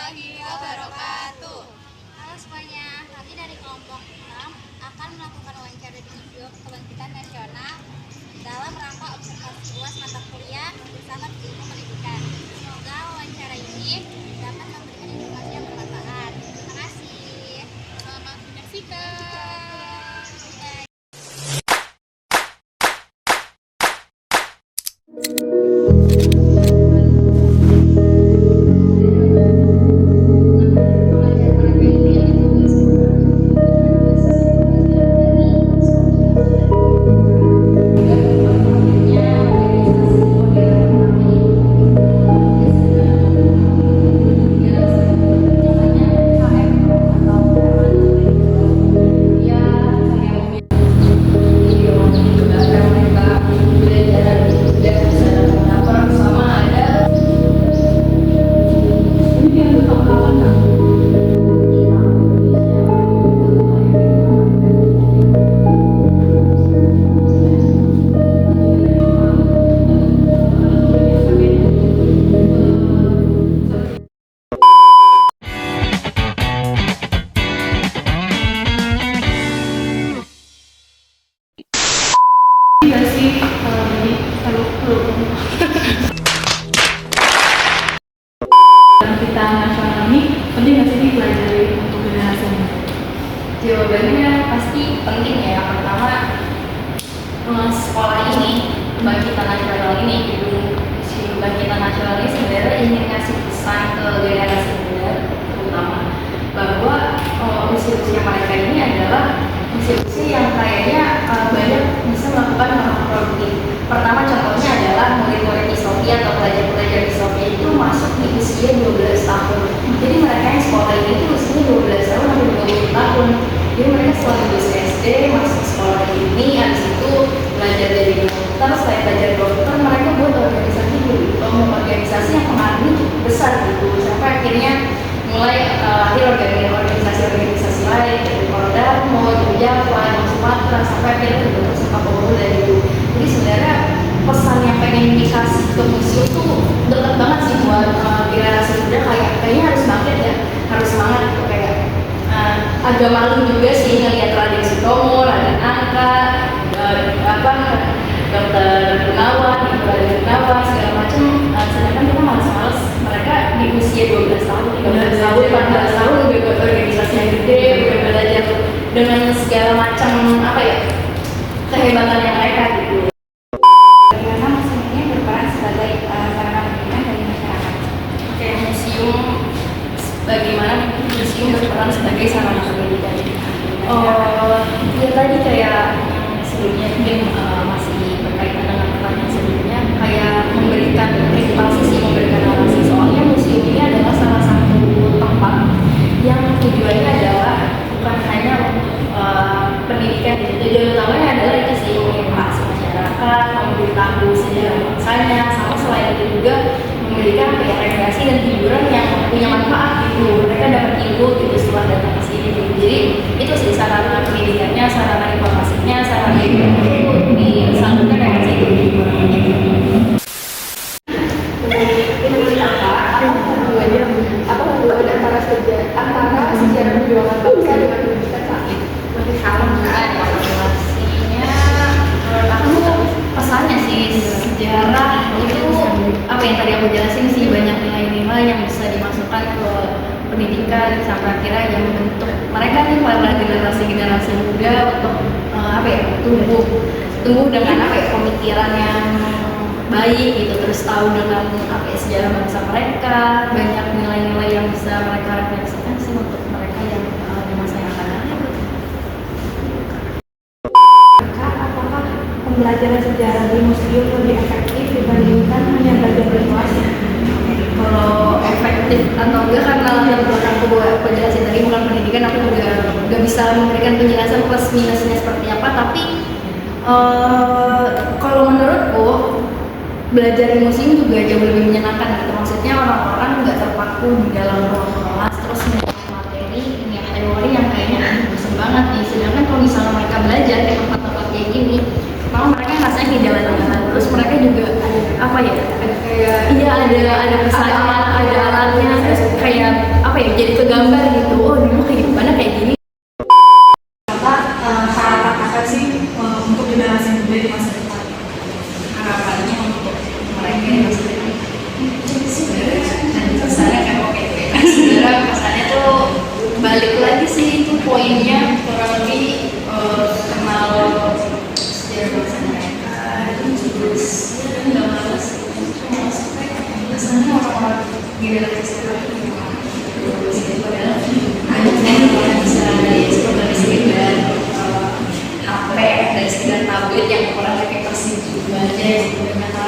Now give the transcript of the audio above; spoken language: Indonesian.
warahmatullahi wabarakatuh. Halo semuanya, kami dari kelompok 6 akan melakukan wawancara di Museum Kebangkitan Nasional dalam rangka observasi UAS mata kuliah Filsafat Ilmu Pendidikan. Semoga wawancara ini dapat memberikan informasi yang bermanfaat. Terima kasih. Selamat menyaksikan. Iya sih, kalau jadi kita nasional ini penting nggak sih dipelajari untuk generasi muda? Jawabannya pasti penting ya. Pertama, sekolah ini, Kebangkitan Nasional ini, gedung Kebangkitan Nasional ini sebenarnya ingin ngasih pesan ke generasi muda, terutama bahwa usia-usia mereka ini adalah usia-usia yang kayaknya banyak bisa melakukan hal produktif. Pertama contohnya adalah murid-murid Isofi atau pelajar-pelajar Isofi itu masuk di usia 12 tahun. Jadi mereka yang sekolah ini tuh usianya 12 tahun sampai 20 tahun. Jadi mereka setelah lulus SD masuk sekolah ini, habis itu belajar jadi dokter. Selain belajar dokter, mereka buat organisasi dulu, organisasi yang pengaruhnya cukup besar gitu. Sampai akhirnya mulai lahir organisasi-organisasi lain dari Kordarmo, Java, Sumatera, sampai akhirnya terbentuk sepak pemuda gitu. Jadi sebenarnya pesan yang pengen dikasih ke museum tuh dekat banget sih buat generasi muda, kayaknya harus bangkit ya, harus semangat gitu. Kayak agak malu juga sih ngelihat Raden Sutomo, Raden Angka, Dokter Gunawan, Raden Gunawan segala macam. Sedangkan kita males-males, mereka di usia 12 tahun, 13 tahun, 14 tahun udah buat organisasi yang gede, udah belajar dengan segala macam kehebatannya mereka gitu. Bagaimana museum ini berperan sebagai sarana pendidikan bagi masyarakat? Oke, museum, bagaimana museum berperan sebagai sarana pendidikan? Ya tadi kayak sebelumnya mungkin masih berkaitan dengan pertanyaan sebelumnya, kayak memberikan narasi. Soalnya museum ini adalah salah satu tempat yang tujuannya adalah bukan hanya pendidikan, tujuan utamanya adalah itu sih, mengedukasi masyarakat, memberitahu sejarah bangsanya, sama selain itu juga memberikan rekreasi dan hiburan yang punya manfaat gitu. Mereka dapat ilmu gitu setelah datang ke sini gitu. Jadi itu sih sarana pendidikannya, sarana informasinya, sarana itu disalurkan dengan situ. Apa hubungan antara sejarah perjuangan bangsa dengan pendidikan saat ini? Informasinya, menurut aku pesannya sih, sejarah itu apa yang tadi aku jelasin sih, banyak nilai-nilai yang bisa dimasukkan ke pendidikan sampai akhirnya yang membentuk mereka nih para generasi muda untuk tumbuh dengan pemikiran yang baik gitu, terus tahu dengan sejarah bangsa mereka, banyak nilai-nilai yang bisa mereka refleksikan sih untuk mereka yang di masa yang akan datang. Apakah pembelajaran sejarah di museum lebih efektif dibandingkan hanya belajar di kelas? Kalau efektif atau enggak, karena latar belakang aku jelasin tadi bukan pendidikan, aku juga nggak bisa memberikan penjelasan plus minusnya seperti apa, tapi kalau menurutku belajar di museum juga jauh lebih menyenangkan gitu. Maksudnya orang-orang nggak terpaku di dalam ruang kelas terus ngeliat materi yang teori yang kayaknya bosan banget nih. Sedangkan kalau misalnya mereka belajar di tempat-tempat kayak gini, malah mereka rasanya di jalan-jalan, terus mereka juga ada kayak ada pesannya, ada alatnya, terus kayak apa ya, jadi kegambar gitu, oh dulu kehidupannya kayak gini. Harapan kakak sih untuk generasi muda di masa depan? Harapannya untuk mereka yang masa depan sebenarnya pesannya kan oke sebenarnya pesannya tuh balik lagi sih, itu poinnya kurang lebih kenal sejarah bangsa mereka, terus nggak malas pesannya orang-orang generasi sekarang terus itu adalah ada bisa dari sekedar HP, dari sekedar tablet yang kurang pakai kertas juga aja gitu, banyak hal